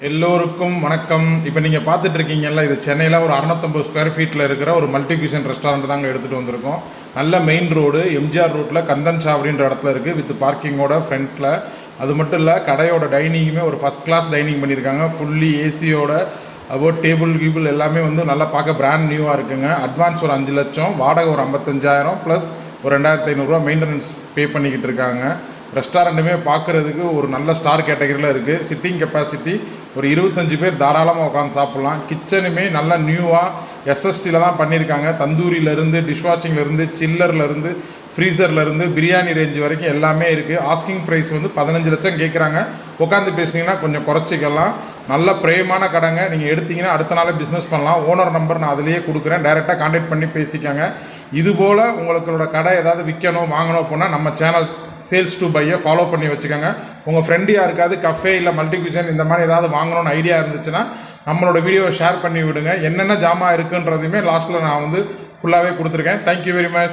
எல்லோருக்கும் வணக்கம். இப்போ நீங்கள் பார்த்துட்டு இருக்கீங்கல்ல, இது சென்னையில் ஒரு 650 ஸ்கொயர் ஃபீட்டில் இருக்கிற ஒரு மல்டி கியூஷன் ரெஸ்டாரண்ட் தாங்க எடுத்துகிட்டு வந்திருக்கோம். நல்ல மெயின் ரோடு எம்ஜிஆர் ரோட்டில் கந்தன் ஷா அப்படின்ற இடத்துல இருக்குது, வித் பார்க்கிங்கோட ஃப்ரண்ட்டில். அது மட்டும் இல்லை, கடையோட டைனிங்குமே ஒரு ஃபஸ்ட் கிளாஸ் டைனிங் பண்ணியிருக்காங்க, ஃபுல்லி ஏசியோட. அபோட் டேபிள் கீபிள் எல்லாமே வந்து நல்லா பார்க்க பிராண்ட் நியூவாக இருக்குங்க. அட்வான்ஸ் ஒரு 5 லட்சம், வாடகை ஒரு 55,000 ப்ளஸ் ஒரு 2,500 மெயின்டெனன்ஸ் பே பண்ணிக்கிட்டு இருக்காங்க. ரெஸ்டாரண்ட்டுமே பார்க்குறதுக்கு ஒரு நல்ல ஸ்டார் கேட்டகரியில் இருக்குது. சிட்டிங் கெப்பாசிட்டி ஒரு 25 பேர் தாராளமாக உட்காந்து சாப்பிட்லாம். கிச்சனுமே நல்லா நியூவாக எஸ்எஸ்டியில் தான் பண்ணியிருக்காங்க. தந்தூரியிலேருந்து, டிஷ்வாஷிங்லேருந்து, சில்லர்லேருந்து, ஃப்ரீசர்லேருந்து, பிரியாணி ரேஞ்சு வரைக்கும் எல்லாமே இருக்குது. ஆஸ்கிங் ப்ரைஸ் வந்து 15 லட்சம் கேட்குறாங்க. உட்காந்து பேசுனீங்கன்னா கொஞ்சம் குறைச்சிக்கலாம். நல்ல பிரேமான கடைங்க. நீங்கள் எடுத்தீங்கன்னா அடுத்த நாளே பிஸ்னஸ் பண்ணலாம். ஓனர் நம்பர் நான் அதிலேயே கொடுக்குறேன், டைரெக்டாக கான்டாக்ட் பண்ணி பேசிக்கோங்க. இதுபோல் உங்களோட கடை ஏதாவது விற்கணும் வாங்கணும் அப்படின்னா நம்ம சேனல் சேல்ஸ் டு பையை ஃபாலோ பண்ணி வச்சுக்கோங்க. உங்கள் ஃப்ரெண்டு யாருக்காவது கஃபே இல்லை மல்டி கியூஷன் இந்த மாதிரி ஏதாவது வாங்கணும்னு ஐடியா இருந்துச்சுன்னா நம்மளோட வீடியோவை ஷேர் பண்ணி விடுங்க. என்னென்ன ஜாமான் இருக்குன்றதையுமே லாஸ்ட்டில் நான் வந்து ஃபுல்லாகவே கொடுத்துருக்கேன். Thank you very much.